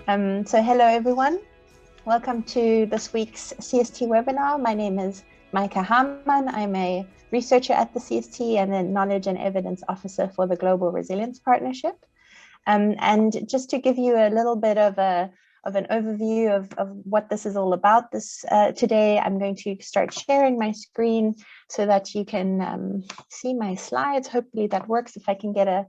So hello everyone, welcome to this week's CST webinar. My name is Maike Hamann. I'm a researcher at the CST and a Knowledge and Evidence Officer for the Global Resilience Partnership. And just to give you a little bit of an overview of what this is all about, today I'm going to start sharing my screen so that you can see my slides. Hopefully that works. If I can get a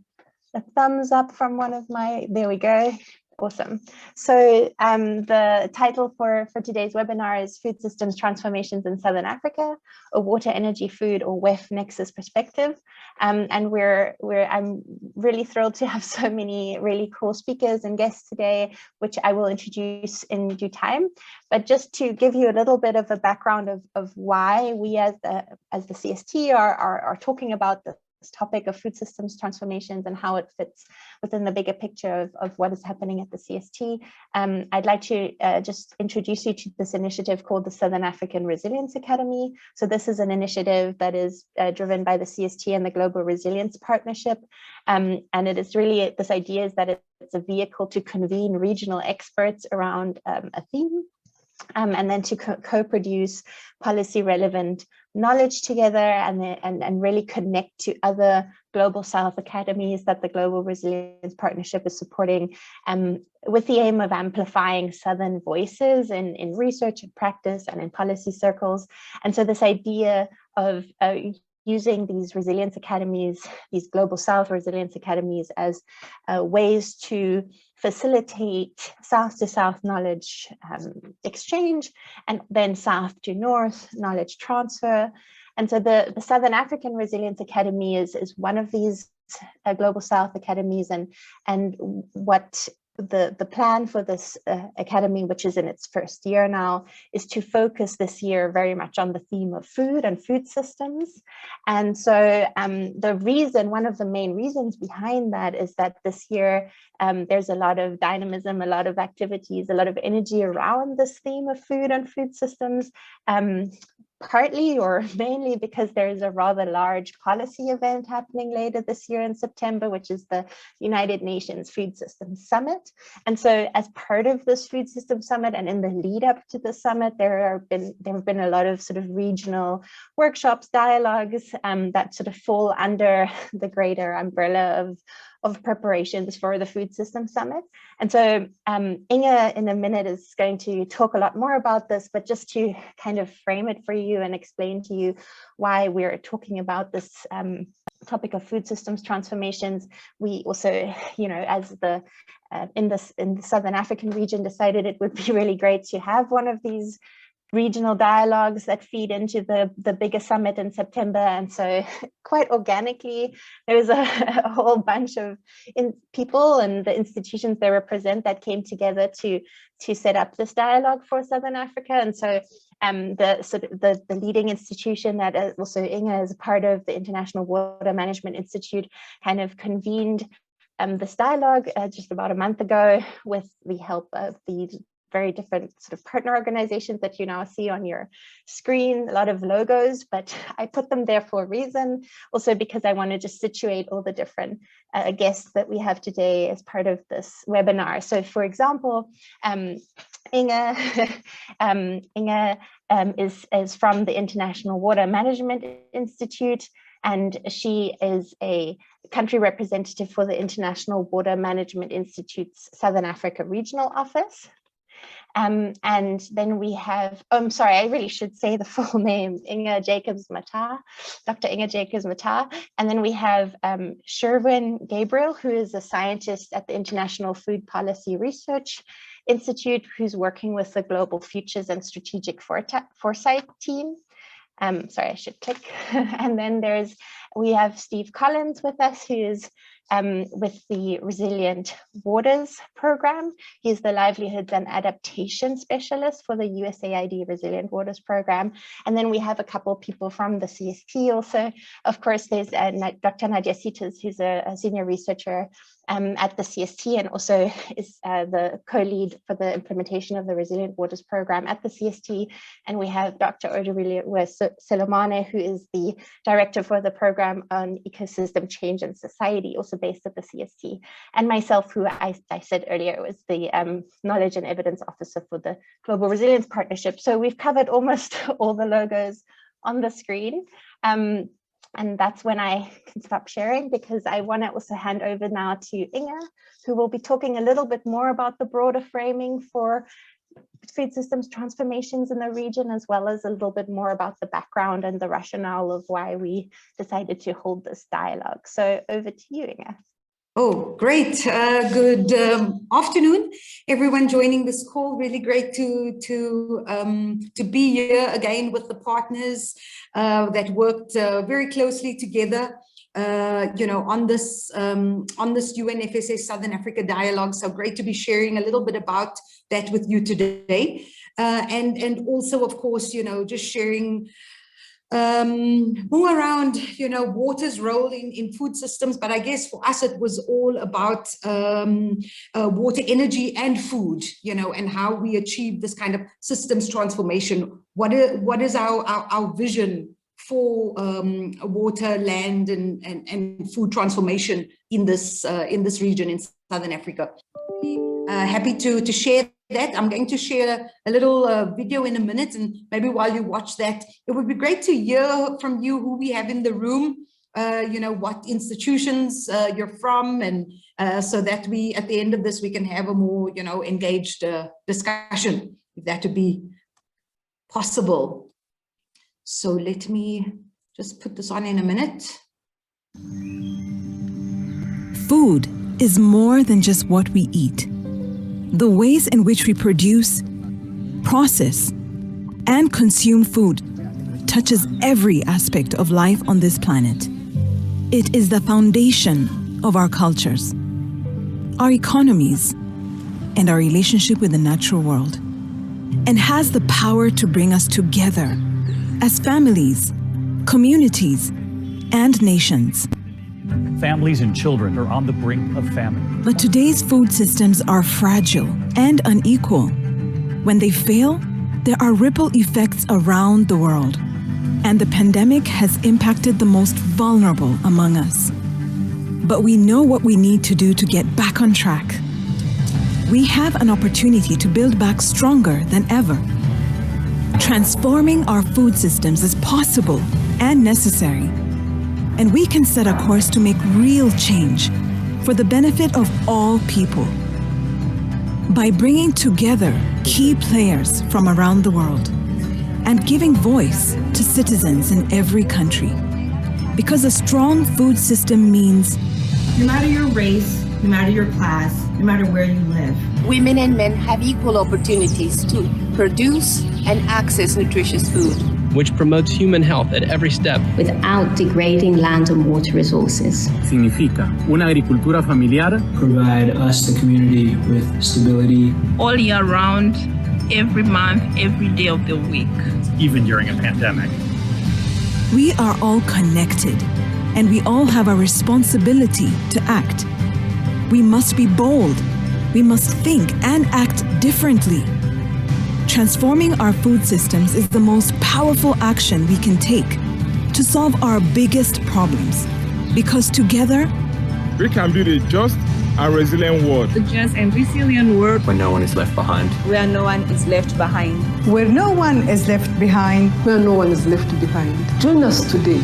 thumbs up from one of my, there we go. Awesome. So the title for today's webinar is Food Systems Transformations in Southern Africa, a Water, Energy, Food or WEF Nexus Perspective. And I'm really thrilled to have so many really cool speakers and guests today, which I will introduce in due time. But just to give you a little bit of a background of why we as the CST are talking about this topic of food systems transformations and how it fits within the bigger picture of what is happening at the CST. I'd like to just introduce you to this initiative called the Southern African Resilience Academy. So this is an initiative that is driven by the CST and the Global Resilience Partnership. And it is really, this idea is that it's a vehicle to convene regional experts around a theme. And then to co-produce policy relevant knowledge together and really connect to other Global South academies that the Global Resilience Partnership is supporting, with the aim of amplifying Southern voices in research and practice and in policy circles. And so this idea of using these resilience academies, these Global South resilience academies as ways to facilitate South to South knowledge exchange, and then South to North knowledge transfer. And so the Southern African Resilience Academy is one of these Global South academies, and what the plan for this academy, which is in its first year now, is to focus this year very much on the theme of food and food systems. And so one of the main reasons behind that is that this year there's a lot of dynamism, a lot of activities, a lot of energy around this theme of food and food systems, partly or mainly because there is a rather large policy event happening later this year in September, which is the United Nations Food Systems Summit. And so as part of this Food Systems Summit and in the lead up to the summit, there have been a lot of sort of regional workshops, dialogues that sort of fall under the greater umbrella of preparations for the Food Systems Summit. And so Inga in a minute is going to talk a lot more about this, but just to kind of frame it for you and explain to you why we're talking about this topic of food systems transformations, we also, as in the Southern African region, decided it would be really great to have one of these regional dialogues that feed into the bigger summit in September. And so quite organically, there was a whole bunch of people and the institutions they represent that came together to set up this dialogue for Southern Africa. And so the leading institution that also Inga is a part of, the International Water Management Institute, kind of convened this dialogue just about a month ago with the help of the very different sort of partner organizations that you now see on your screen, a lot of logos, but I put them there for a reason, also because I want to just situate all the different guests that we have today as part of this webinar. So for example, Inga is from the International Water Management Institute, and she is a country representative for the International Water Management Institute's Southern Africa Regional Office. And then we have, I'm sorry, I really should say the full name, Inga Jacobs-Mattar, Dr. Inga Jacobs-Mattar. And then we have Sherwin Gabriel, who is a scientist at the International Food Policy Research Institute, who's working with the Global Futures and Strategic Foresight team. Sorry, I should click. And then we have Steve Collins with us, who is with the Resilient Waters program. He's the Livelihoods and Adaptation Specialist for the USAID Resilient Waters program. And then we have a couple of people from the CST also. Of course, there's Dr. Nadia Sitas, who's a senior researcher at the CST and also is the co-lead for the implementation of the Resilient Waters program at the CST. And we have Dr. Odirilwe Selomane, who is the director for the program on ecosystem change and society, also also based at the CST, and myself, who I said earlier was the Knowledge and Evidence Officer for the Global Resilience Partnership. So we've covered almost all the logos on the screen. And that's when I can stop sharing, because I want to also hand over now to Inga, who will be talking a little bit more about the broader framing for food systems transformations in the region, as well as a little bit more about the background and the rationale of why we decided to hold this dialogue. So over to you, Inga. Oh, great. Good afternoon, everyone joining this call. Really great to be here again with the partners that worked very closely together, on this UNFSS Southern Africa dialogue. So great to be sharing a little bit about that with you today, and also, of course, just sharing more around, water's role in food systems. But I guess for us, it was all about water, energy, and food, and how we achieve this kind of systems transformation. What is our vision for water, land, and food transformation in this region in Southern Africa? Happy to share that. I'm going to share a little video in a minute, and maybe while you watch that, it would be great to hear from you who we have in the room, what institutions you're from, and so that we, at the end of this, we can have a more, engaged discussion, if that would be possible. So let me just put this on in a minute. Food is more than just what we eat. The ways in which we produce, process, and consume food touches every aspect of life on this planet. It is the foundation of our cultures, our economies, and our relationship with the natural world, and has the power to bring us together as families, communities, and nations. Families and children are on the brink of famine. But today's food systems are fragile and unequal. When they fail, there are ripple effects around the world, and the pandemic has impacted the most vulnerable among us. But we know what we need to do to get back on track. We have an opportunity to build back stronger than ever. Transforming our food systems is possible and necessary, and we can set a course to make real change for the benefit of all people by bringing together key players from around the world and giving voice to citizens in every country. Because a strong food system means no matter your race, no matter your class, no matter where you live, women and men have equal opportunities to produce and access nutritious food, which promotes human health at every step without degrading land and water resources. Significa una agricultura familiar. Provide us, the community, with stability. All year round, every month, every day of the week. Even during a pandemic. We are all connected, and we all have a responsibility to act. We must be bold. We must think and act differently. Transforming our food systems is the most powerful action we can take to solve our biggest problems, because together we can build a just and resilient world. A just and resilient world where no one is left behind. Where no one is left behind. Where no one is left behind. Where no one is left behind. Join us today.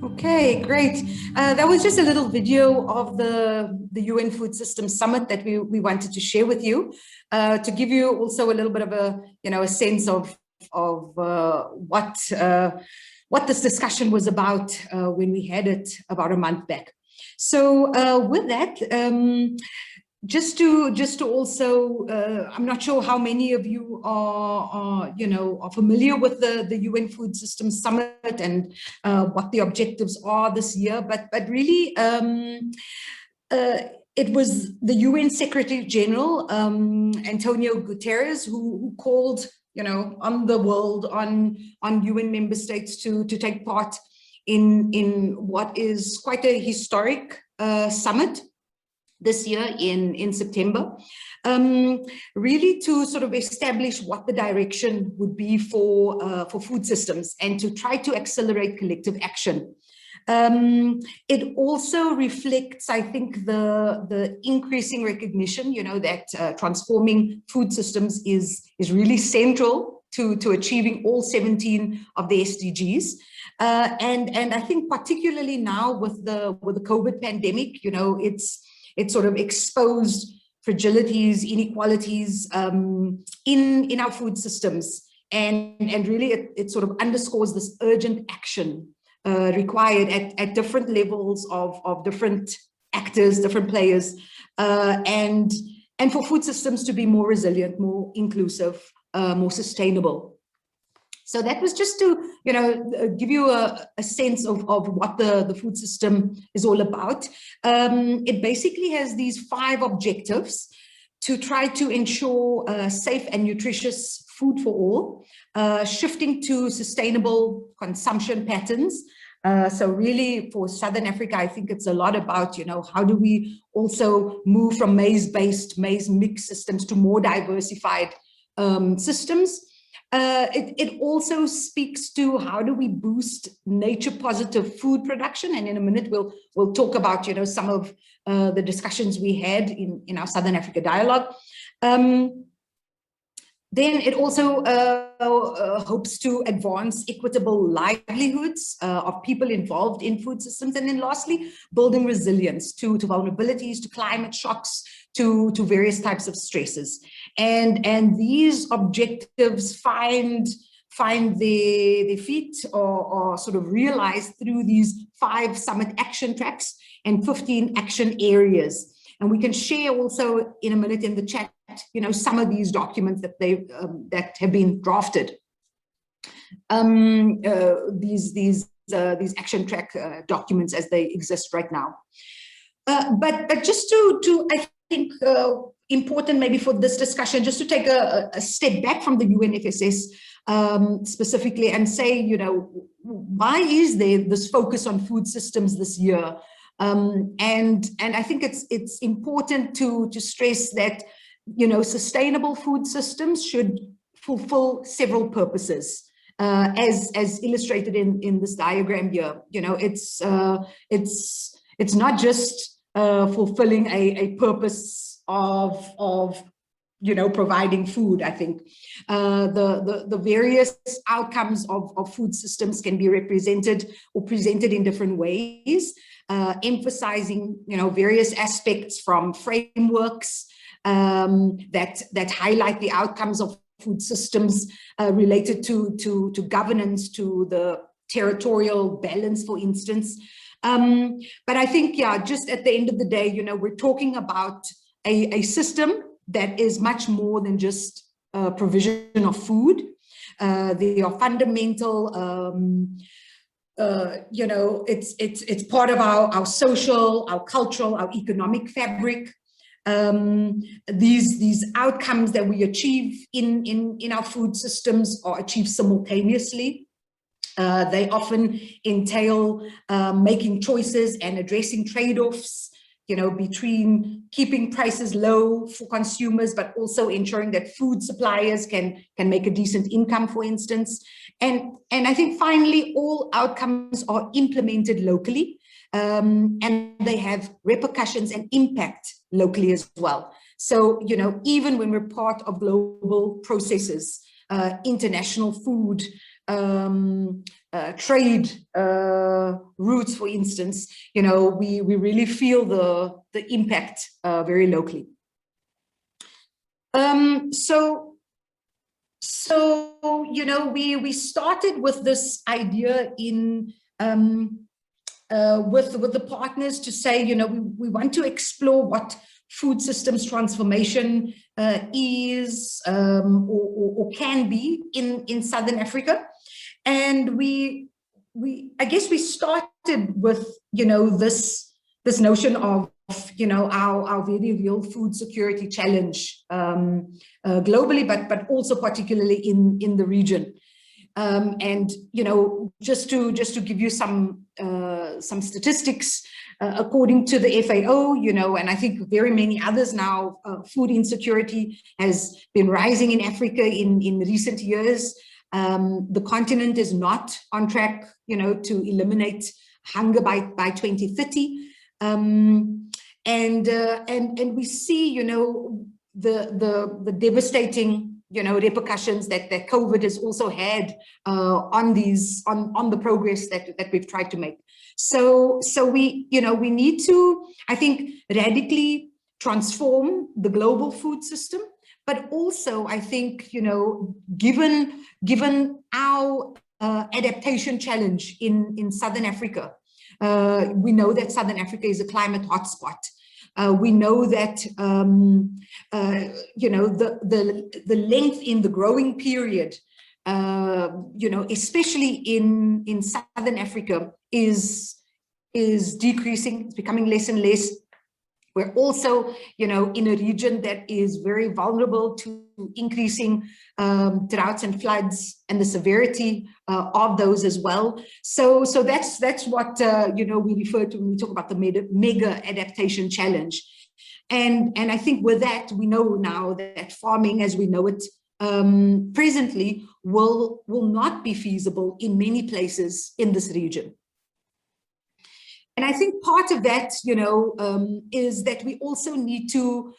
Okay, great. That was just a little video of the UN Food Systems Summit that we wanted to share with you, to give you also a little bit of a sense of what this discussion was about when we had it about a month back. So with that, just to also, I'm not sure how many of you are familiar with the UN Food Systems Summit and what the objectives are this year, but really it was the UN Secretary General, Antonio Guterres, who called, on the world, on UN member states to take part in what is quite a historic summit. this year in September, really to sort of establish what the direction would be for food systems and to try to accelerate collective action. It also reflects, I think, the increasing recognition, that transforming food systems is really central to achieving all 17 of the SDGs. And I think particularly now with the COVID pandemic, it's sort of exposed fragilities, inequalities in our food systems. And really it sort of underscores this urgent action required at different levels of different actors, different players, and for food systems to be more resilient, more inclusive, more sustainable. So that was just to, give you a sense of what the food system is all about. It basically has these 5 objectives to try to ensure safe and nutritious food for all, shifting to sustainable consumption patterns. So really for Southern Africa, I think it's a lot about, how do we also move from maize-based, maize mix systems to more diversified systems. It also speaks to how do we boost nature positive food production. And in a minute, we'll talk about, some of the discussions we had in our Southern Africa dialogue. Then it also hopes to advance equitable livelihoods of people involved in food systems. And then lastly, building resilience to vulnerabilities, to climate shocks, to various types of stresses. And these objectives find their feet or sort of realized through these 5 summit action tracks and 15 action areas. And we can share also in a minute in the chat, some of these documents that have been drafted. These action track documents as they exist right now. But just to I think important maybe for this discussion, just to take a step back from the UNFSS specifically and say, why is there this focus on food systems this year? And I think it's important to stress that, sustainable food systems should fulfill several purposes, as illustrated in this diagram here. It's not just fulfilling a purpose of providing food. I think the various outcomes of food systems can be represented or presented in different ways, emphasizing various aspects from frameworks that highlight the outcomes of food systems related to governance, to the territorial balance, for instance. But I think, just at the end of the day, we're talking about a system that is much more than just provision of food. They are fundamental, it's part of our social, our cultural, our economic fabric. These outcomes that we achieve in our food systems are achieved simultaneously. They often entail making choices and addressing trade-offs, between keeping prices low for consumers, but also ensuring that food suppliers can make a decent income, for instance. And I think finally, all outcomes are implemented locally, and they have repercussions and impact locally as well. So, even when we're part of global processes, international food, trade routes, for instance, we really feel the impact very locally. We started with this idea in with the partners to say, we want to explore what food systems transformation is or can be in Southern Africa. And I guess we started with, this notion of, our very real food security challenge globally, but also particularly in the region. And, just to give you some some statistics. According to the FAO, and I think very many others now, food insecurity has been rising in Africa in recent years. The continent is not on track, to eliminate hunger by 2030. And we see, the devastating, repercussions that COVID has also had on the progress that we've tried to make. So we need to, I think, radically transform the global food system, but also I think, given our adaptation challenge in Southern Africa, we know that Southern Africa is a climate hotspot. We know that, the length in the growing period, especially in Southern Africa, is decreasing. It's becoming less and less. We're also, in a region that is very vulnerable to increasing droughts and floods and the severity of those as well. So that's what we refer to when we talk about the mega adaptation challenge. And I think with that, we know now that farming as we know it presently will not be feasible in many places in this region. And I think part of that, is that we also need to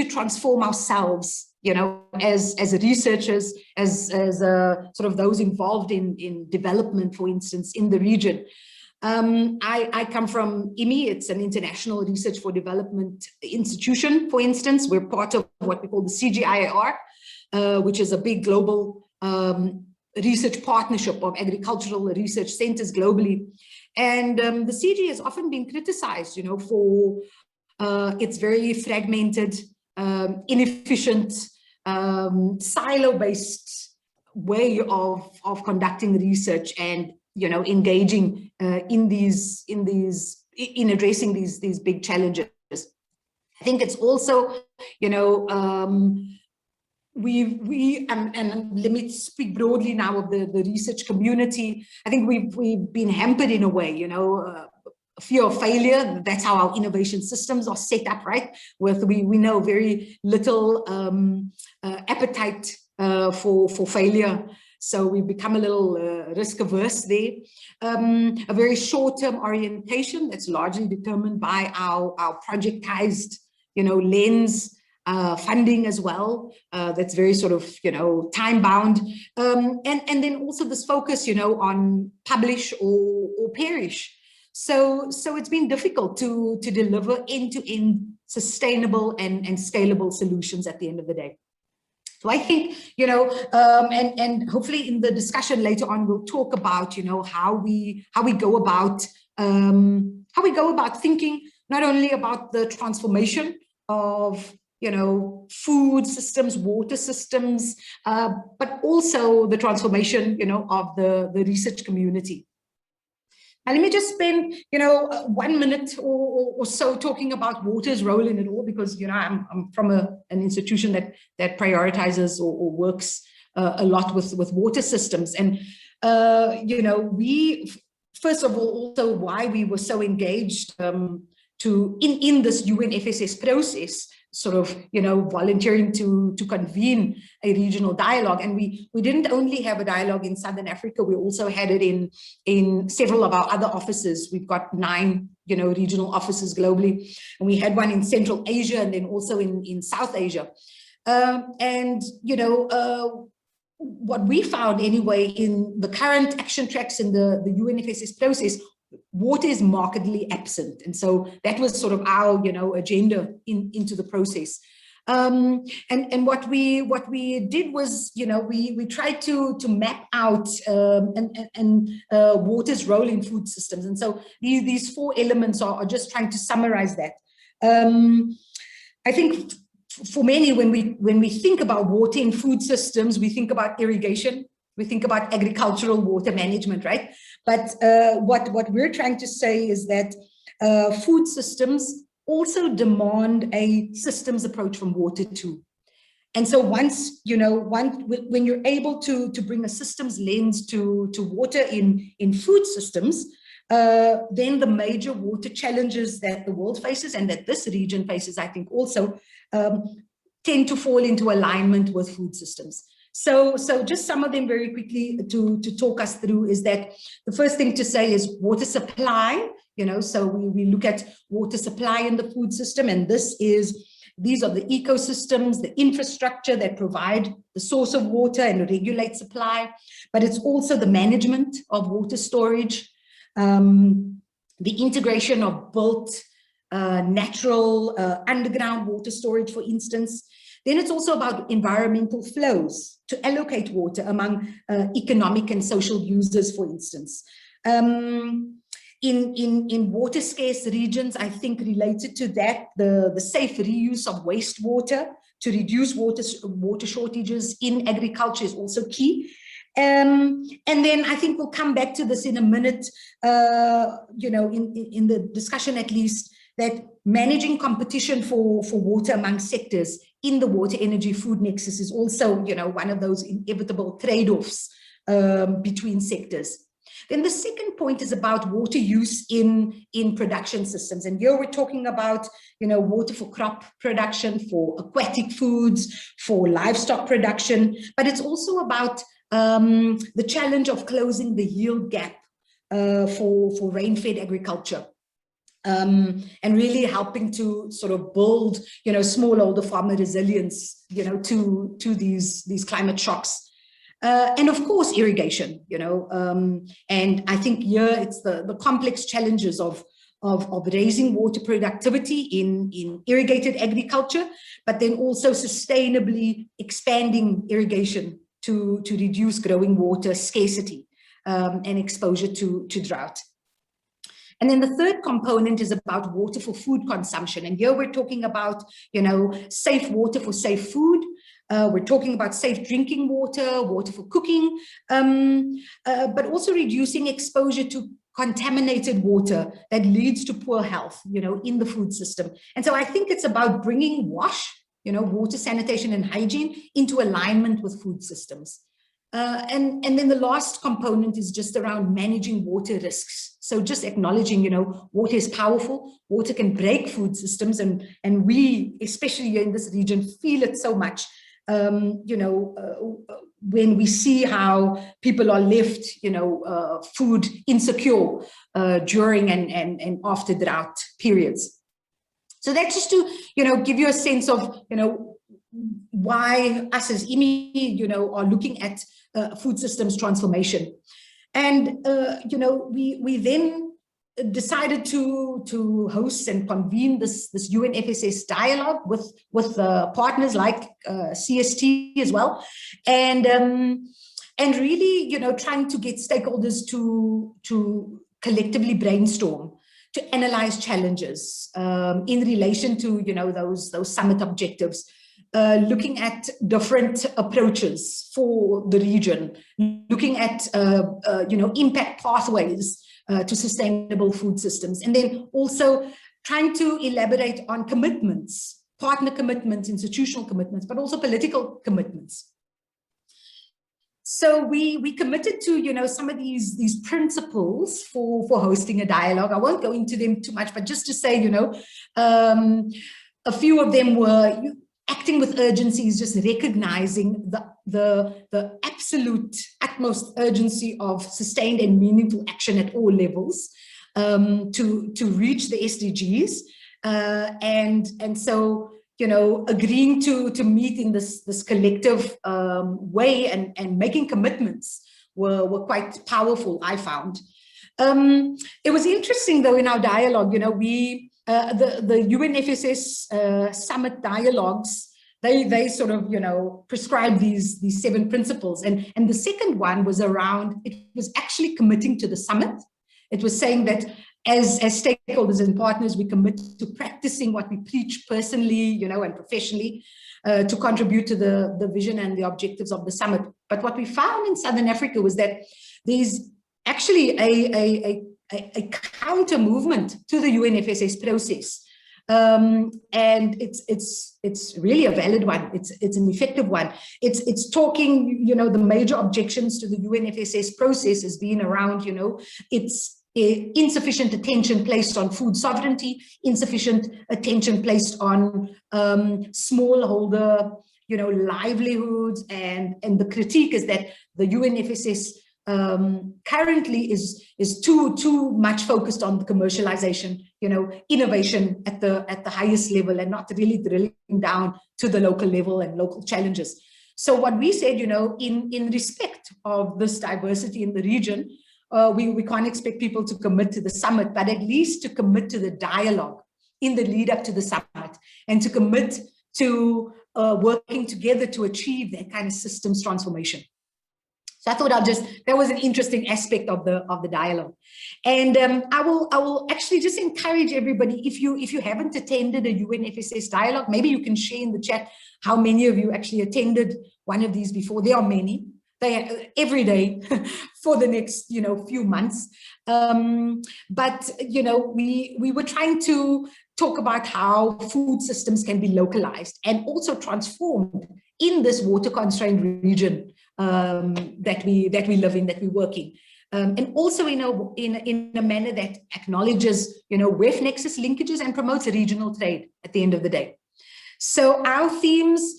transform ourselves, as researchers, as sort of those involved in development, for instance, in the region. I come from IMI, it's an international research for development institution, for instance. We're part of what we call the CGIAR, which is a big global research partnership of agricultural research centers globally. And the CG has often been criticized, for its very fragmented, inefficient, silo-based way of conducting research and, engaging in addressing these big challenges. I think it's also, and let me speak broadly now of the research community. I think we've been hampered in a way, fear of failure. That's how our innovation systems are set up, right? With we know very little appetite for failure. So we've become a little risk averse there. A very short-term orientation that's largely determined by our projectized, lens. Funding as well, that's very sort of, time bound. And then also this focus, on publish or perish. So it's been difficult to deliver end-to-end sustainable and scalable solutions at the end of the day. So I think, and hopefully in the discussion later on, we'll talk about, how we go about thinking not only about the transformation of food systems, water systems, but also the transformation, of the research community. Now, let me just spend, 1 minute or so talking about water's role in it all, because, I'm from an institution that prioritizes or works a lot with water systems. And, we, first of all, also why we were so engaged in this UNFSS process, sort of, volunteering to convene a regional dialogue. And we didn't only have a dialogue in Southern Africa, we also had it in several of our other offices. We've got 9, regional offices globally. And we had one in Central Asia and then also in South Asia. What we found anyway in the current action tracks in the UNFSS process, water is markedly absent. And so that was sort of our, agenda into the process. And what we did was, we tried to map out water's role in food systems. And so these 4 elements are just trying to summarize that. I think for many, when we think about water in food systems, we think about irrigation, we think about agricultural water management, right? But what we're trying to say is that food systems also demand a systems approach from water too. And so once, when you're able to bring a systems lens to water in food systems, then the major water challenges that the world faces and that this region faces, I think also tend to fall into alignment with food systems. So just some of them very quickly to talk us through is that the first thing to say is water supply, so we look at water supply in the food system, and these are the ecosystems, the infrastructure that provide the source of water and regulate supply, but it's also the management of water storage, the integration of built natural underground water storage, for instance. Then it's also about environmental flows to allocate water among economic and social users, for instance. In water scarce regions, I think related to that, the safe reuse of wastewater to reduce water shortages in agriculture is also key. And then I think we'll come back to this in a minute, in the discussion at least, that managing competition for water among sectors in the water, energy, food nexus is also, one of those inevitable trade-offs between sectors. Then the second point is about water use in production systems. And here we're talking about, water for crop production, for aquatic foods, for livestock production, but it's also about the challenge of closing the yield gap for rain-fed agriculture. And really helping to sort of build, smallholder farmer resilience, to these climate shocks. And of course, irrigation, and I think here it's the complex challenges of raising water productivity in irrigated agriculture, but then also sustainably expanding irrigation to reduce growing water scarcity and exposure to drought. And then the third component is about water for food consumption. And here we're talking about, safe water for safe food. We're talking about safe drinking water, water for cooking, but also reducing exposure to contaminated water that leads to poor health, in the food system. And so I think it's about bringing WASH, water, sanitation, and hygiene into alignment with food systems. And then the last component is just around managing water risks. So just acknowledging, water is powerful, water can break food systems, and we, especially here in this region, feel it so much, when we see how people are left, food insecure during and after drought periods. So that's just to, give you a sense of, why us as IMI, are looking at food systems transformation. And, we then decided to host and convene this UNFSS dialogue with partners like CST as well. And really, trying to get stakeholders to collectively brainstorm, to analyze challenges in relation to, those summit objectives. Looking at different approaches for the region, looking at, impact pathways to sustainable food systems, and then also trying to elaborate on commitments, partner commitments, institutional commitments, but also political commitments. So we committed to, some of these principles for hosting a dialogue. I won't go into them too much, but just to say, a few of them were acting with urgency is just recognizing the absolute utmost urgency of sustained and meaningful action at all levels to reach the SDGs, and so agreeing to meet in this collective way and making commitments were quite powerful, I found. It was interesting though in our dialogue, we the UNFSS summit dialogues, they sort of, prescribe these 7 principles. And the second one was around, it was actually committing to the summit. It was saying that as stakeholders and partners, we commit to practicing what we preach personally, and professionally to contribute to the vision and the objectives of the summit. But what we found in Southern Africa was that there's actually a counter movement to the UNFSS process, and it's really a valid one. It's an effective one. It's talking, the major objections to the UNFSS process has been around, its insufficient attention placed on food sovereignty, insufficient attention placed on smallholder, livelihoods, and the critique is that the UNFSS currently is too much focused on the commercialization, innovation at the highest level, and not really drilling down to the local level and local challenges. So what we said, in respect of this diversity in the region, we can't expect people to commit to the summit, but at least to commit to the dialogue in the lead up to the summit, and to commit to working together to achieve that kind of systems transformation. So I thought that was an interesting aspect of the dialogue. And I will actually just encourage everybody, if you haven't attended a UNFSS dialogue, maybe you can share in the chat how many of you actually attended one of these before. There are many. They every day for the next few months. But we were trying to talk about how food systems can be localized and also transformed in this water-constrained region that we live in, that we work in, and also in a manner that acknowledges WEF nexus linkages and promotes regional trade at the end of the day. So our themes,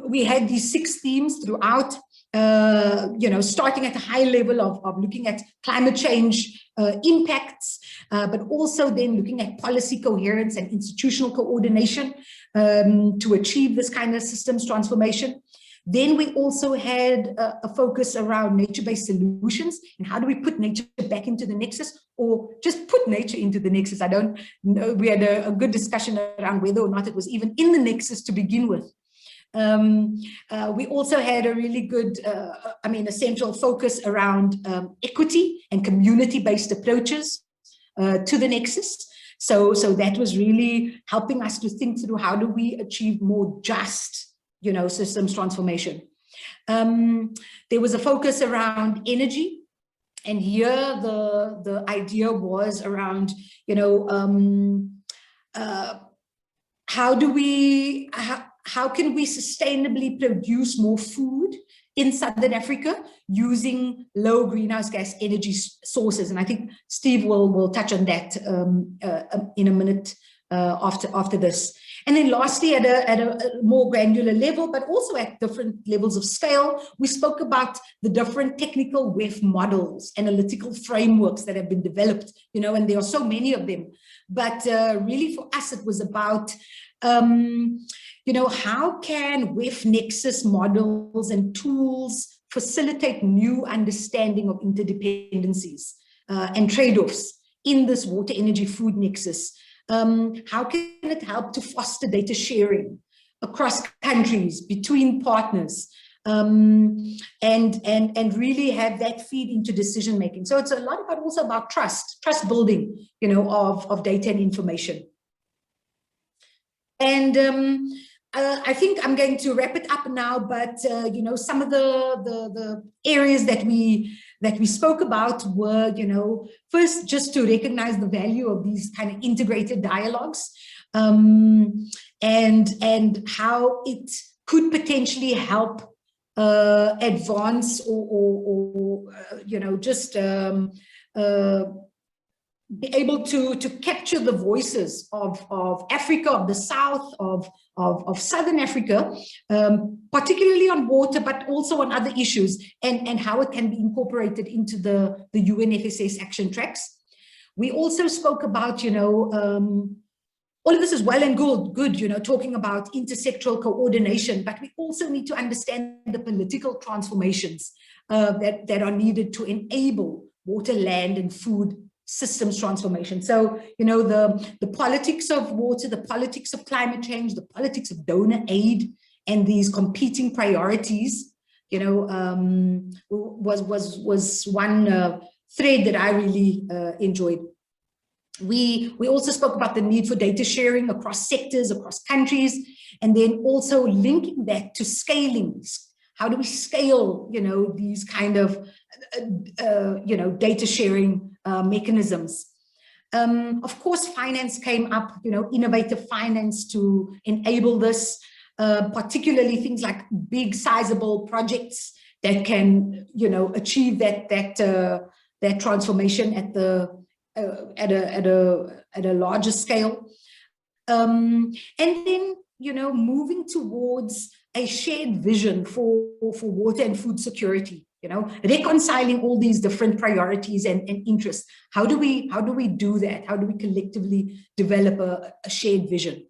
we had these 6 themes throughout, starting at a high level of looking at climate change impacts, but also then looking at policy coherence and institutional coordination to achieve this kind of systems transformation. Then we also had a focus around nature-based solutions, and how do we put nature back into the nexus, or just put nature into the nexus. I don't know. We had a good discussion around whether or not it was even in the nexus to begin with. We also had a really good, a central focus around equity and community-based approaches to the nexus. So that was really helping us to think through how do we achieve more just, systems transformation. There was a focus around energy, and here the idea was around, how can we sustainably produce more food in Southern Africa using low greenhouse gas energy sources? And I think Steve will touch on that in a minute after this. And then lastly, at a more granular level, but also at different levels of scale, we spoke about the different technical WEF models, analytical frameworks that have been developed, and there are so many of them. But really for us, it was about how can WEF nexus models and tools facilitate new understanding of interdependencies and trade-offs in this water, energy, food nexus? How can it help to foster data sharing across countries, between partners, and really have that feed into decision making? So it's a lot about also about trust building, of data and information. And I think I'm going to wrap it up now, but some of the areas that we spoke about were, first, just to recognize the value of these kind of integrated dialogues, and how it could potentially help advance or be able to capture the voices of Africa, of the South, of Southern Africa, particularly on water, but also on other issues, and how it can be incorporated into the UNFSS action tracks. We also spoke about, all of this is well and good, talking about intersectoral coordination, but we also need to understand the political transformations that are needed to enable water, land, and food systems transformation. So, the politics of water, the politics of climate change, the politics of donor aid, and these competing priorities, was one thread that I really enjoyed. We also spoke about the need for data sharing across sectors, across countries, and then also linking that to scaling. How do we scale, these kind of, data sharing mechanisms? Of course, finance came up, innovative finance to enable this, particularly things like big sizable projects that can, achieve that transformation at a larger scale. And then, moving towards a shared vision for water and food security, reconciling all these different priorities and interests. How do we do that? How do we collectively develop a shared vision?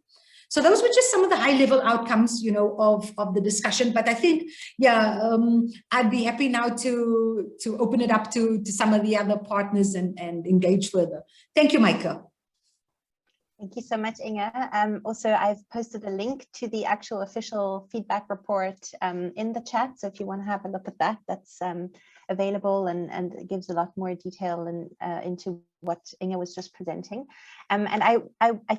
So those were just some of the high-level outcomes, of the discussion. But I think, I'd be happy now to open it up to some of the other partners and engage further. Thank you, Maike. Thank you so much, Inga. Also, I've posted a link to the actual official feedback report in the chat. So if you want to have a look at that, that's available and it gives a lot more detail into what Inga was just presenting. And I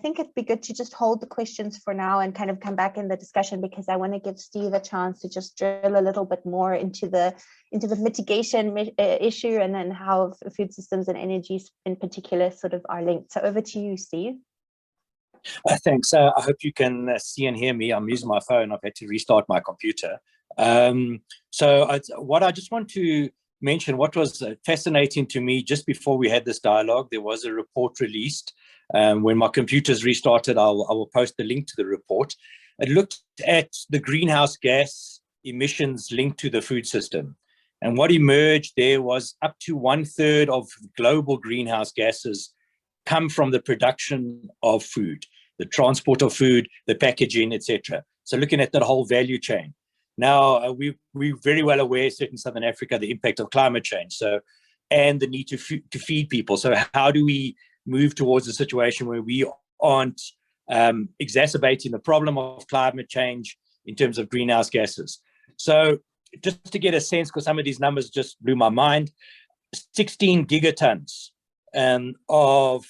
think it'd be good to just hold the questions for now and kind of come back in the discussion, because I want to give Steve a chance to just drill a little bit more into the mitigation issue, and then how food systems and energies in particular sort of are linked. So over to you, Steve. Thanks. I hope you can see and hear me. I'm using my phone. I've had to restart my computer. What I just want to mention, what was fascinating to me just before we had this dialogue, there was a report released. When my computer's restarted, I will post the link to the report. It looked at the greenhouse gas emissions linked to the food system. And what emerged there was up to 1/3 of global greenhouse gases come from the production of food, the transport of food, the packaging, etc. So looking at that whole value chain. Now, we're very well aware, certainly in Southern Africa, the impact of climate change, and the need to feed people. So how do we move towards a situation where we aren't exacerbating the problem of climate change in terms of greenhouse gases? So just to get a sense, because some of these numbers just blew my mind, 16 gigatons of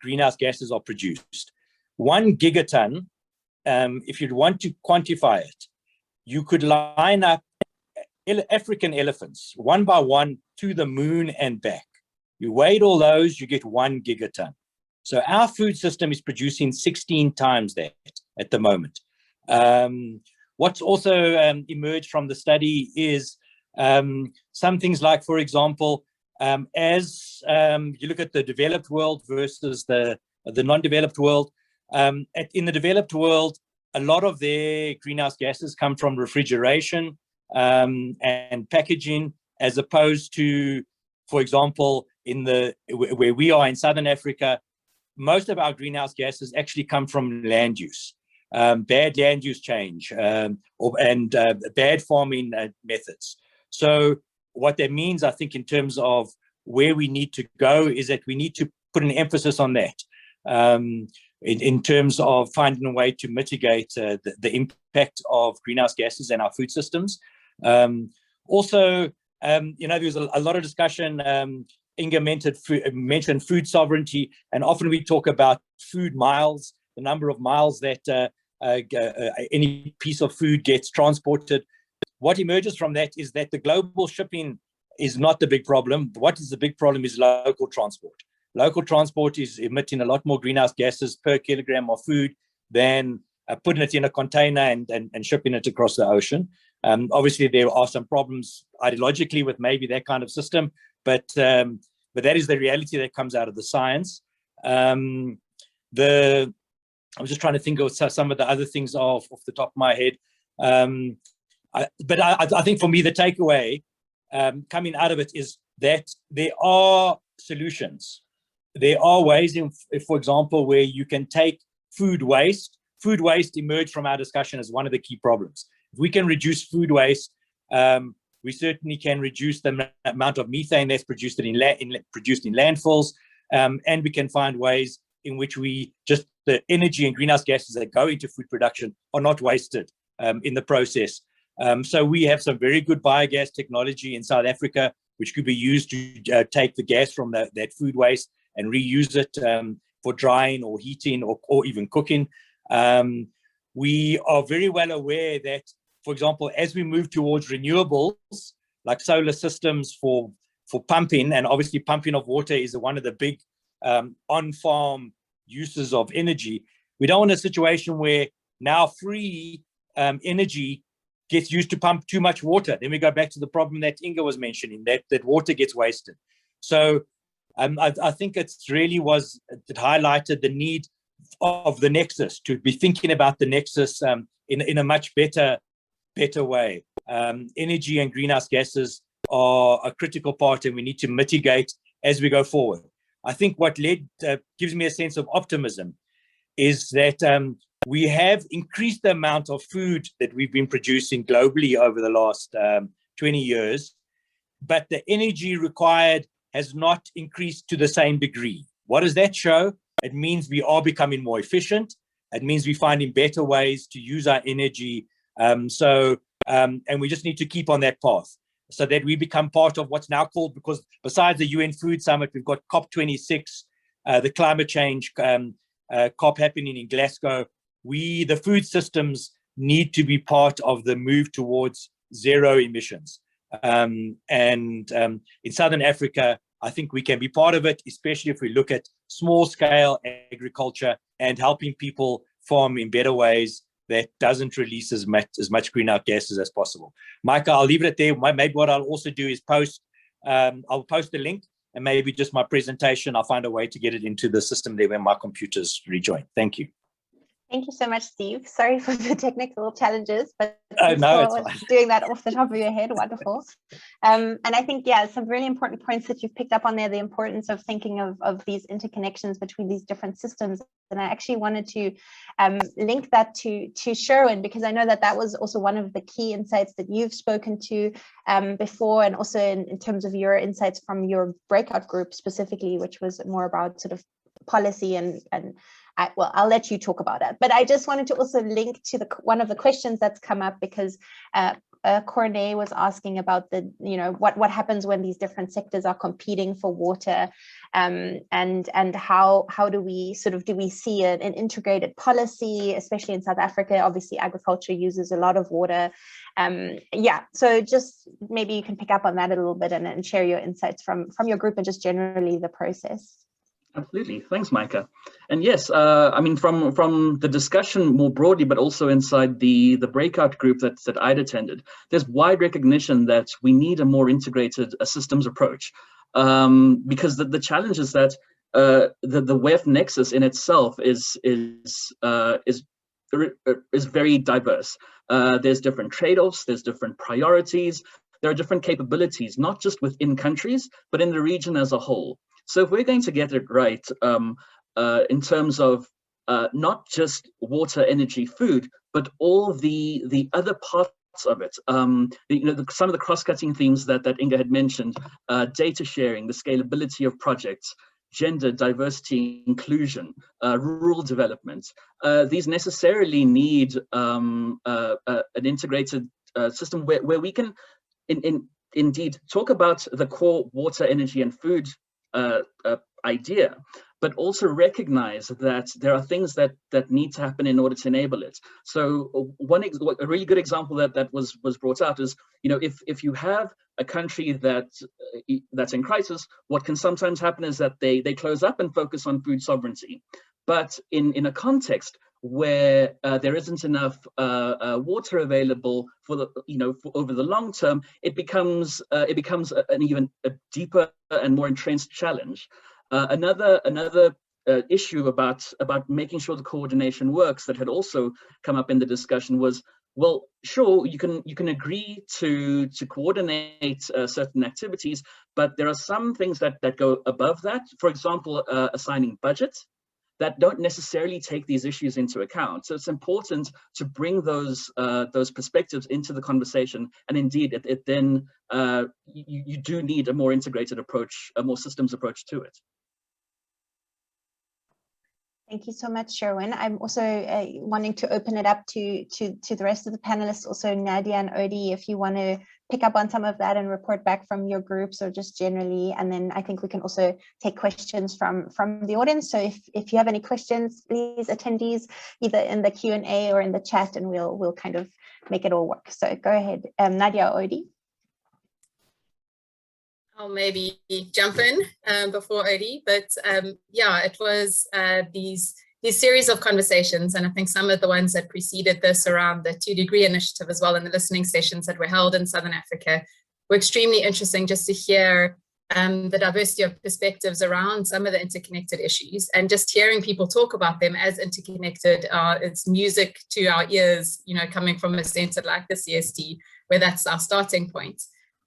greenhouse gases are produced. 1 gigaton, if you'd want to quantify it, you could line up African elephants one by one to the moon and back. You weighed all those, you get 1 gigaton. So our food system is producing 16 times that at the moment. What's also emerged from the study is some things like, for example, as you look at the developed world versus the non-developed world, in the developed world, a lot of their greenhouse gases come from refrigeration and packaging, as opposed to, for example, where we are in Southern Africa, most of our greenhouse gases actually come from land use, bad land use change, and bad farming methods. So what that means, I think, in terms of where we need to go, is that we need to put an emphasis on that in terms of finding a way to mitigate the impact of greenhouse gases in our food systems. Also, there was a lot of discussion. Inga mentioned food sovereignty, and often we talk about food miles, the number of miles that any piece of food gets transported. What emerges from that is that the global shipping is not the big problem. What is the big problem is local transport. Local transport is emitting a lot more greenhouse gases per kilogram of food than putting it in a container and shipping it across the ocean. Obviously, there are some problems ideologically with maybe that kind of system, but that is the reality that comes out of the science. I was just trying to think of some of the other things off the top of my head. But I think for me, the takeaway coming out of it is that there are solutions. There are ways, for example, where you can take food waste. Food waste emerged from our discussion as one of the key problems. If we can reduce food waste, we certainly can reduce the amount of methane that's produced in landfills, and we can find ways in which the energy and greenhouse gases that go into food production are not wasted in the process. So we have some very good biogas technology in South Africa, which could be used to take the gas from that food waste and reuse it for drying or heating or even cooking. We are very well aware that, for example, as we move towards renewables, like solar systems for pumping, and obviously pumping of water is one of the big on-farm uses of energy, we don't want a situation where now free energy gets used to pump too much water. Then we go back to the problem that Inga was mentioning, that water gets wasted. So I think it highlighted the need of the nexus, to be thinking about the nexus in a much better way. Energy and greenhouse gases are a critical part, and we need to mitigate as we go forward. I think what gives me a sense of optimism is that we have increased the amount of food that we've been producing globally over the last 20 years, but the energy required has not increased to the same degree. What does that show? It means we are becoming more efficient. It means we're finding better ways to use our energy. And we just need to keep on that path so that we become part of what's now called, because besides the UN Food Summit, we've got COP26, the climate change COP happening in Glasgow. The food systems need to be part of the move towards zero emissions. In Southern Africa, I think we can be part of it, especially if we look at small scale agriculture and helping people farm in better ways that doesn't release as much greenhouse gases as possible. Maike, I'll leave it at there. Maybe what I'll also do is I'll post the link, and maybe just my presentation, I'll find a way to get it into the system there when my computers rejoin. Thank you. Thank you so much, Steve. Sorry for the technical challenges, but doing that off the top of your head, wonderful. And I think, yeah, some really important points that you've picked up on there, the importance of thinking of these interconnections between these different systems. And I actually wanted to link that to Sherwin, because I know that was also one of the key insights that you've spoken to before, and also in terms of your insights from your breakout group specifically, which was more about sort of policy and I'll let you talk about it. But I just wanted to also link to one of the questions that's come up, because Cornet was asking about what happens when these different sectors are competing for water, and how do we see an integrated policy, especially in South Africa. Obviously, agriculture uses a lot of water. So just maybe you can pick up on that a little bit and share your insights from your group and just generally the process. Absolutely. Thanks, Maike. And yes, I mean, from the discussion more broadly, but also inside the breakout group that I'd attended, there's wide recognition that we need a more integrated systems approach, because the challenge is that the WEF nexus in itself is very diverse. There's different trade-offs, there's different priorities, there are different capabilities, not just within countries, but in the region as a whole. So if we're going to get it right in terms of not just water, energy, food, but all the other parts of it, some of the cross-cutting themes that Inga had mentioned, data sharing, the scalability of projects, gender, diversity, inclusion, rural development, these necessarily need an integrated system where we can indeed talk about the core water, energy, and food idea, but also recognize that there are things that need to happen in order to enable it. So a really good example that was brought out is, if you have a country that's in crisis, what can sometimes happen is that they close up and focus on food sovereignty. But in a context where there isn't enough water available for over the long term, it becomes an even deeper and more entrenched challenge. Another issue about making sure the coordination works that had also come up in the discussion was, well, sure, you can agree to coordinate certain activities, but there are some things that go above that. For example, assigning budgets that don't necessarily take these issues into account. So it's important to bring those perspectives into the conversation. And indeed, it then you do need a more integrated approach, a more systems approach to it. Thank you so much, Sherwin. I'm also wanting to open it up to the rest of the panelists, also Nadia and Odi, if you want to pick up on some of that and report back from your groups or just generally. And then I think we can also take questions from the audience. So if you have any questions, please, attendees, either in the Q&A or in the chat, and we'll kind of make it all work. So go ahead, Nadia or Odi. I'll maybe jump in before Odi, but yeah, it was these these series of conversations, and I think some of the ones that preceded this around the 2 Degree Initiative as well, and the listening sessions that were held in Southern Africa, were extremely interesting just to hear the diversity of perspectives around some of the interconnected issues, and just hearing people talk about them as interconnected. It's music to our ears, coming from a center like the CST, where that's our starting point.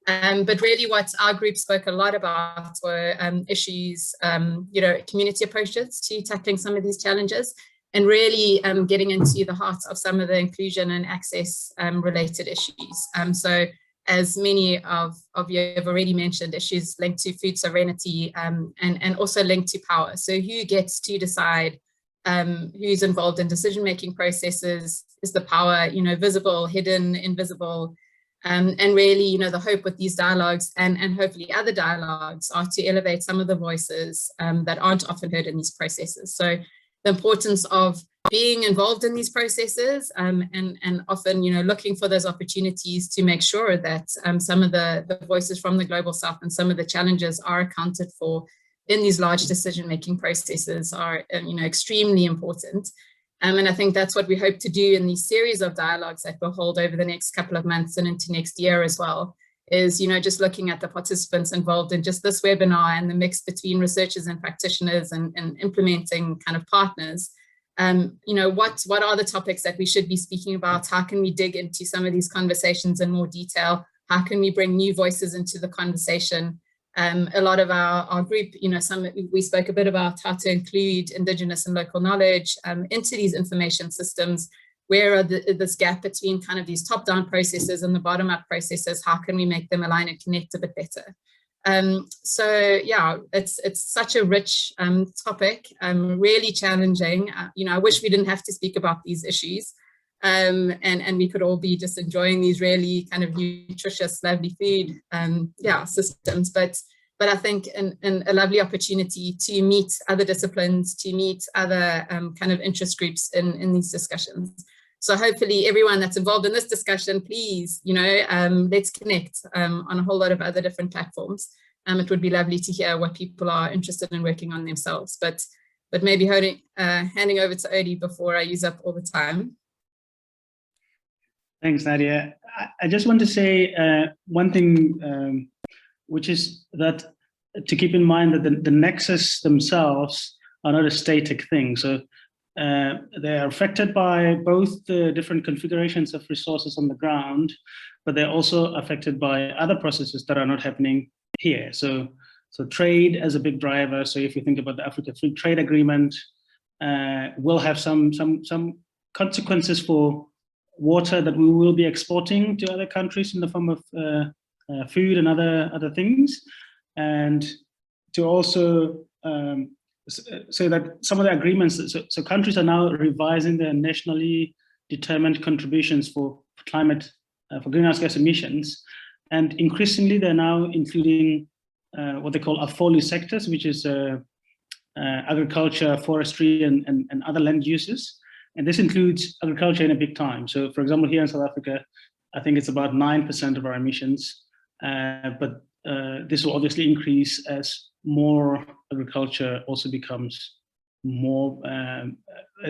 But really what our group spoke a lot about were issues, community approaches to tackling some of these challenges, and really getting into the heart of some of the inclusion and access related issues. So as many of you have already mentioned, issues linked to food sovereignty and also linked to power. So who gets to decide who's involved in decision-making processes? Is the power, visible, hidden, invisible? And really, the hope with these dialogues and hopefully other dialogues are to elevate some of the voices that aren't often heard in these processes. So the importance of being involved in these processes and often, looking for those opportunities to make sure that some of the voices from the Global South and some of the challenges are accounted for in these large decision-making processes are, extremely important. And I think that's what we hope to do in these series of dialogues that we'll hold over the next couple of months and into next year as well, is, just looking at the participants involved in just this webinar and the mix between researchers and practitioners and implementing kind of partners. What are the topics that we should be speaking about? How can we dig into some of these conversations in more detail? How can we bring new voices into the conversation? A lot of our group, we spoke a bit about how to include Indigenous and local knowledge into these information systems. Where are this gap between kind of these top-down processes and the bottom-up processes? How can we make them align and connect a bit better? So yeah, it's such a rich topic, really challenging. I wish we didn't have to speak about these issues, and we could all be just enjoying these really kind of nutritious, lovely food, systems. But I think a lovely opportunity to meet other disciplines, to meet other kind of interest groups in these discussions. So hopefully everyone that's involved in this discussion, please, let's connect on a whole lot of other different platforms. It would be lovely to hear what people are interested in working on themselves. But maybe handing over to Odi before I use up all the time. Thanks, Nadia. I just want to say one thing, which is that to keep in mind that the nexus themselves are not a static thing. So they are affected by both the different configurations of resources on the ground, but they're also affected by other processes that are not happening here. So trade as a big driver. So if you think about the Africa Free Trade Agreement, will have some consequences for water that we will be exporting to other countries in the form of food and other things, and to also say that some of the agreements, so countries are now revising their nationally determined contributions for climate, for greenhouse gas emissions, and increasingly they're now including what they call AFOLU sectors, which is agriculture, forestry, and other land uses. And this includes agriculture in a big time. So for example, here in South Africa, I think it's about 9% of our emissions, but this will obviously increase as more agriculture also becomes more,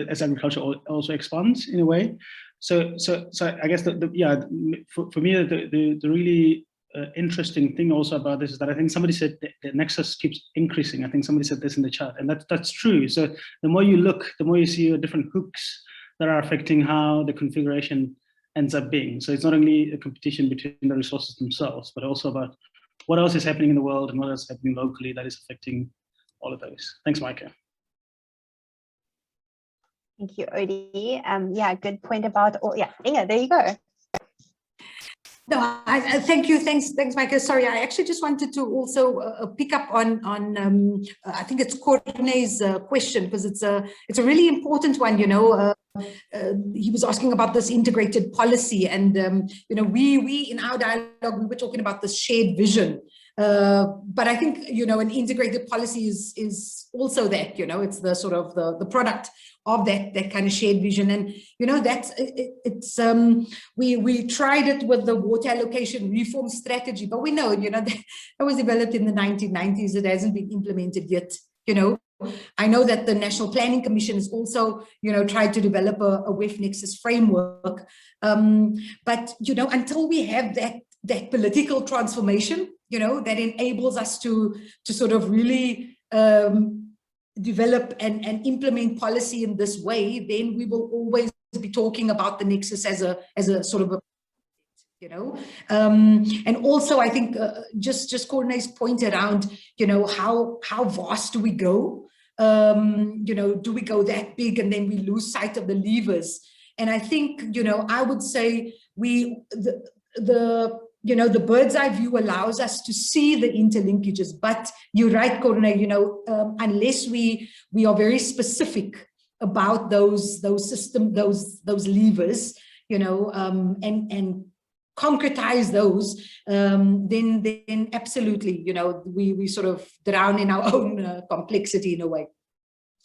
as agriculture also expands in a way. So I guess for me, the really interesting thing also about this is that I think somebody said the nexus keeps increasing. I think somebody said this in the chat, and that's true. So the more you look, the more you see different hooks that are affecting how the configuration ends up being. So it's not only a competition between the resources themselves, but also about what else is happening in the world and what else is happening locally that is affecting all of those. Thanks, Maike. Thank you, Odi. Yeah, good point about all. Yeah, Inga, there you go. No, thank you. Thanks, Maike. Sorry, I actually just wanted to also pick up on I think it's Courtney's question, because it's a really important one. He was asking about this integrated policy, and we in our dialogue we were talking about this shared vision. But I think an integrated policy is also that it's the sort of the product of that kind of shared vision. And that's it's we tried it with the water allocation reform strategy, but we know that was developed in the 1990s. It hasn't been implemented yet. I know that the National Planning Commission has also, tried to develop a WEF nexus framework. But, until we have that political transformation, that enables us to sort of really develop and implement policy in this way, then we will always be talking about the nexus as a sort of a, and also I think just Corne's point around, how vast do we go? Do we go that big and then we lose sight of the levers? And I think, I would say the bird's eye view allows us to see the interlinkages, but you're right, Corne, unless we are very specific about those levers, and concretize those, then absolutely, we sort of drown in our own complexity in a way.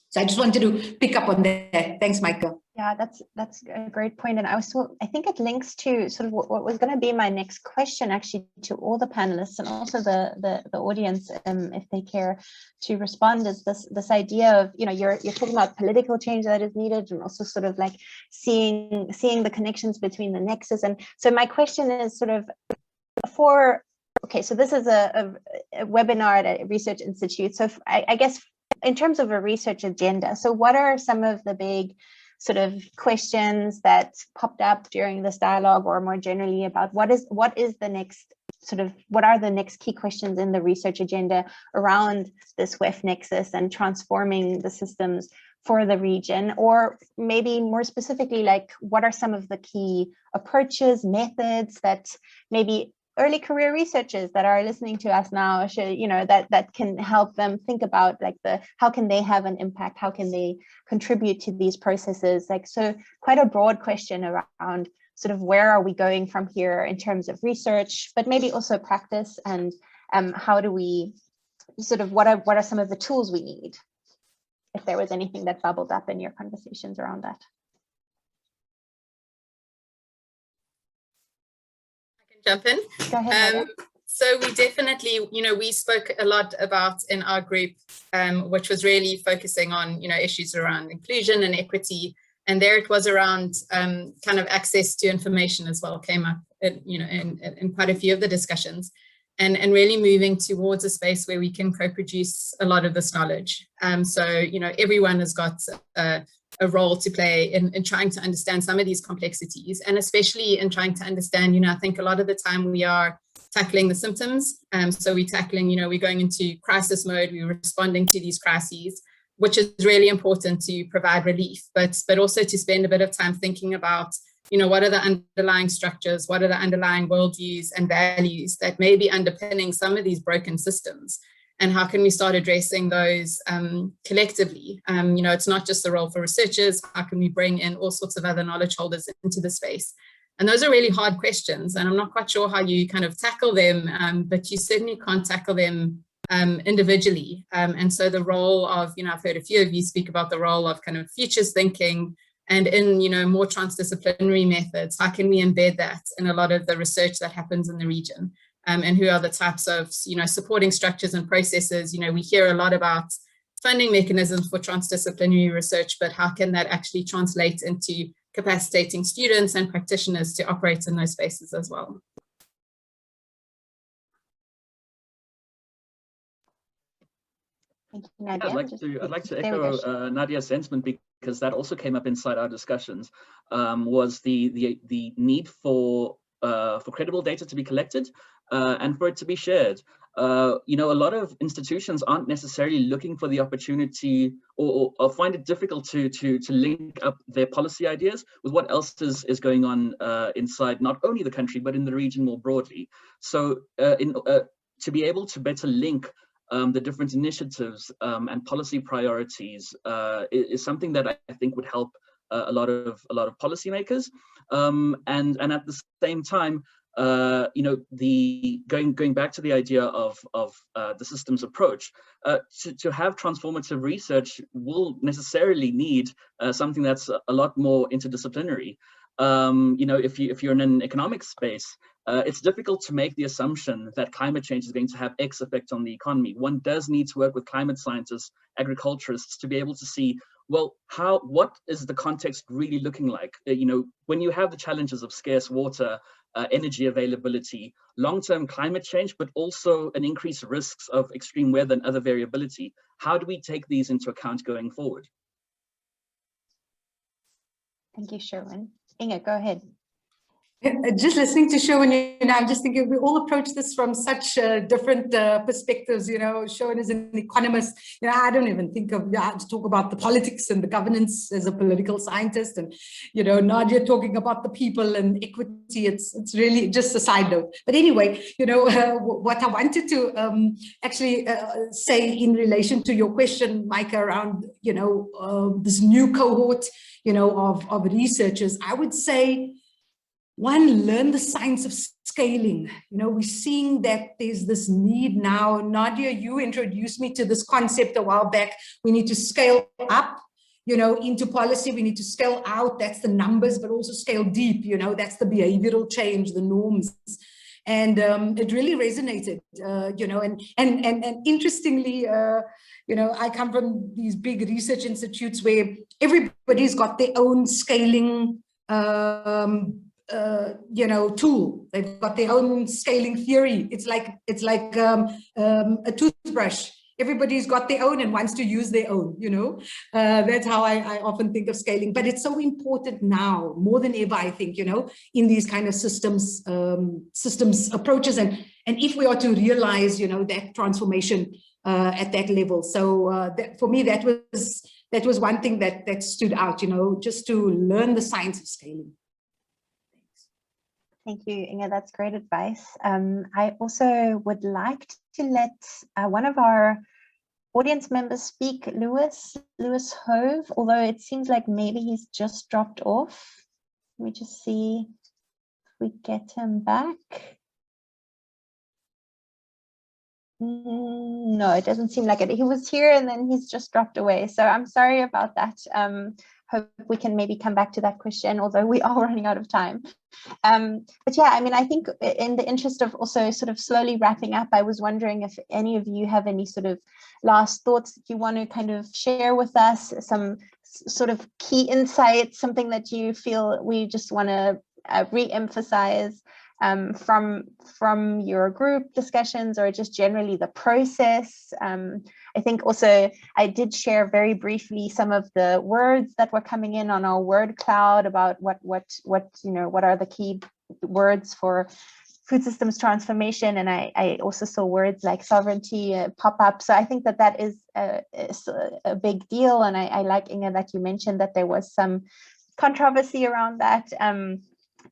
So I just wanted to pick up on that. Thanks, Maike. Yeah, that's a great point. And I think it links to sort of what was going to be my next question, actually, to all the panelists and also the audience, if they care to respond, is this idea of, you're talking about political change that is needed, and also sort of like seeing the connections between the nexus. And so my question is sort of okay, so this is a webinar at a research institute. So I guess in terms of a research agenda, so what are some of the big sort of questions that popped up during this dialogue, or more generally about what is the next sort of, what are the next key questions in the research agenda around this WEF nexus and transforming the systems for the region? Or maybe more specifically, like, what are some of the key approaches, methods that maybe early career researchers that are listening to us now should, that can help them think about, like, how can they have an impact? How can they contribute to these processes? Like, so quite a broad question around sort of where are we going from here in terms of research, but maybe also practice, and how do we sort of, what are some of the tools we need? If there was anything that bubbled up in your conversations around that. Jump in. Go ahead, so we definitely, we spoke a lot about in our group, which was really focusing on, issues around inclusion and equity. And there it was around kind of access to information as well, came up, in quite a few of the discussions, and really moving towards a space where we can co-produce a lot of this knowledge. So, everyone has got a role to play in trying to understand some of these complexities, and especially in trying to understand, I think a lot of the time we are tackling the symptoms. So we're tackling, we're going into crisis mode, we're responding to these crises, which is really important to provide relief, but also to spend a bit of time thinking about, what are the underlying structures, what are the underlying worldviews and values that may be underpinning some of these broken systems, and how can we start addressing those collectively? It's not just the role for researchers. How can we bring in all sorts of other knowledge holders into the space? And those are really hard questions, and I'm not quite sure how you kind of tackle them, but you certainly can't tackle them individually. And so the role of, I've heard a few of you speak about the role of kind of futures thinking, and in, more transdisciplinary methods, how can we embed that in a lot of the research that happens in the region? And who are the types of, supporting structures and processes? We hear a lot about funding mechanisms for transdisciplinary research, but how can that actually translate into capacitating students and practitioners to operate in those spaces as well? Thank you, Nadia. I'd like to echo Nadia's sentiment, because that also came up inside our discussions, was the need for credible data to be collected and for it to be shared. A lot of institutions aren't necessarily looking for the opportunity, or find it difficult to link up their policy ideas with what else is going on inside not only the country, but in the region more broadly. So to be able to better link the different initiatives and policy priorities is something that I think would help a lot of policymakers, and at the same time, going back to the idea of the systems approach, to have transformative research will necessarily need something that's a lot more interdisciplinary. If you're in an economic space, It's difficult to make the assumption that climate change is going to have X effect on the economy. One does need to work with climate scientists, agriculturists, to be able to see, well, what is the context really looking like? When you have the challenges of scarce water, energy availability, long-term climate change, but also an increased risks of extreme weather and other variability, how do we take these into account going forward? Thank you, Sherwin. Inga, go ahead. Just listening to Sherwin, I'm just thinking we all approach this from such different perspectives. Sherwin is an economist. I don't even think of to talk about the politics and the governance as a political scientist, and Nadia talking about the people and equity. It's really just a side note. But anyway, what I wanted to actually say in relation to your question, Maike, around this new cohort of researchers, I would say, one, learn the science of scaling. We're seeing that there's this need now. Nadia, you introduced me to this concept a while back. We need to scale up, into policy. We need to scale out. That's the numbers, but also scale deep. That's the behavioral change, the norms. And it really resonated, and interestingly, I come from these big research institutes where everybody's got their own scaling tool. They've got their own scaling theory. It's like a toothbrush. Everybody's got their own and wants to use their own. That's how I often think of scaling. But it's so important now, more than ever, I think. In these kind of systems approaches, and if we are to realize, that transformation at that level. So for me, that was one thing that stood out. Just to learn the science of scaling. Thank you, Inga. That's great advice. I also would like to let one of our audience members speak, Lewis Hove, although it seems like maybe he's just dropped off. Let me just see if we get him back. No, it doesn't seem like it. He was here and then he's just dropped away. So I'm sorry about that. Hope we can maybe come back to that question, although we are running out of time. But yeah, I think in the interest of also sort of slowly wrapping up, I was wondering if any of you have any sort of last thoughts that you want to kind of share with us, some sort of key insights, something that you feel we just want to re-emphasize from your group discussions, or just generally the process. I think also I did share very briefly some of the words that were coming in on our word cloud about what are the key words for food systems transformation, and I also saw words like sovereignty pop up. So I think that is a big deal, and I like, Inga, that you mentioned that there was some controversy around that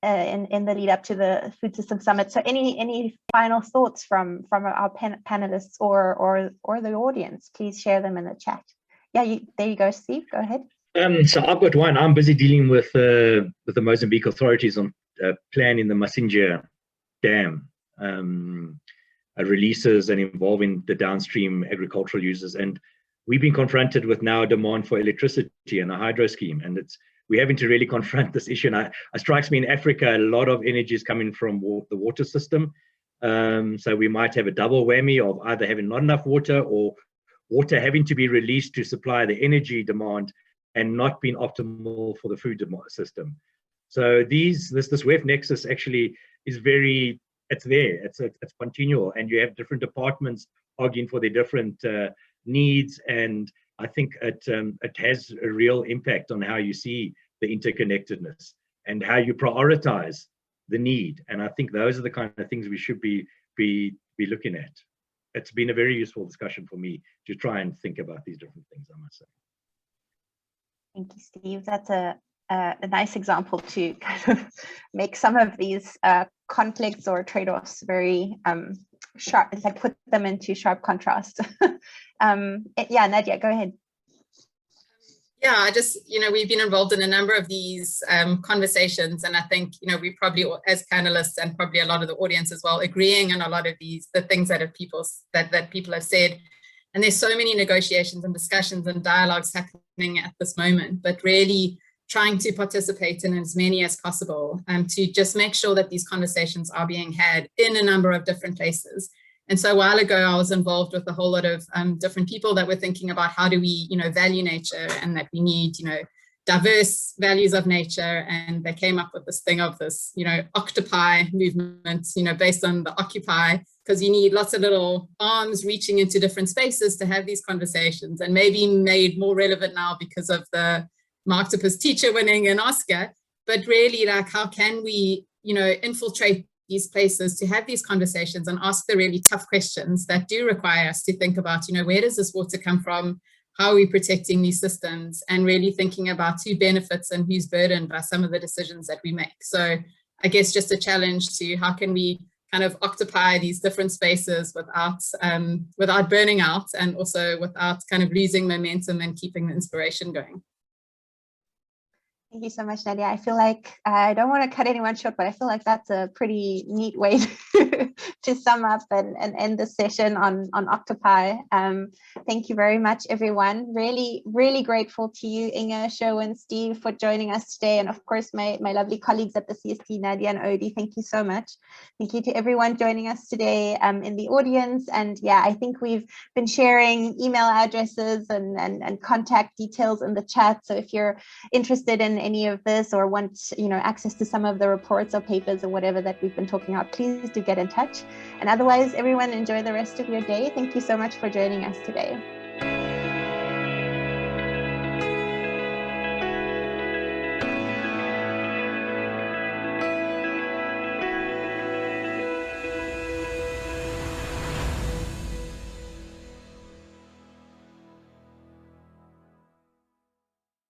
in the lead up to the Food System Summit. So any final thoughts from our panelists or the audience, please share them in the chat. Yeah, there you go, Steve, go ahead. So I've got one. I'm busy dealing with the Mozambique authorities on planning the Masinja Dam releases and involving the downstream agricultural users. And we've been confronted with now a demand for electricity and a hydro scheme, and we're having to really confront this issue. And it strikes me in Africa, a lot of energy is coming from the water system. So we might have a double whammy of either having not enough water, or water having to be released to supply the energy demand and not being optimal for the food system. So this WEF nexus actually is it's there, it's continual, and you have different departments arguing for their different needs, and I think it has a real impact on how you see the interconnectedness and how you prioritize the need. And I think those are the kind of things we should be looking at. It's been a very useful discussion for me to try and think about these different things, I must say. Thank you, Steve. That's a nice example to kind of make some of these conflicts or trade-offs very sharp, like put them into sharp contrast. Yeah, Nadia, go ahead. Yeah, I just, we've been involved in a number of these conversations, and I think, we probably, as panelists and probably a lot of the audience as well, agreeing on a lot of the things that people have said. And there's so many negotiations and discussions and dialogues happening at this moment, but really trying to participate in as many as possible, to just make sure that these conversations are being had in a number of different places. And so a while ago, I was involved with a whole lot of different people that were thinking about how do we, value nature, and that we need, diverse values of nature. And they came up with this thing of this, octopi movement, based on the occupy, because you need lots of little arms reaching into different spaces to have these conversations, and maybe made more relevant now because of the Marktopus teacher winning an Oscar. But really, like, how can we, infiltrate these places to have these conversations and ask the really tough questions that do require us to think about, where does this water come from? How are we protecting these systems? And really thinking about who benefits and who's burdened by some of the decisions that we make. So I guess just a challenge to how can we kind of occupy these different spaces without burning out, and also without kind of losing momentum and keeping the inspiration going. Thank you so much, Nadia. I feel like I don't want to cut anyone short, but I feel like that's a pretty neat way to sum up and end the session on octopi. Thank you very much, everyone. Really, really grateful to you, Inga, Sherwin, Steve, for joining us today. And of course, my lovely colleagues at the CST, Nadia and Odi, thank you so much. Thank you to everyone joining us today in the audience. And yeah, I think we've been sharing email addresses and contact details in the chat. So if you're interested in any of this, or want access to some of the reports or papers or whatever that we've been talking about, please do get in touch. And otherwise, everyone, enjoy the rest of your day. Thank you so much for joining us today.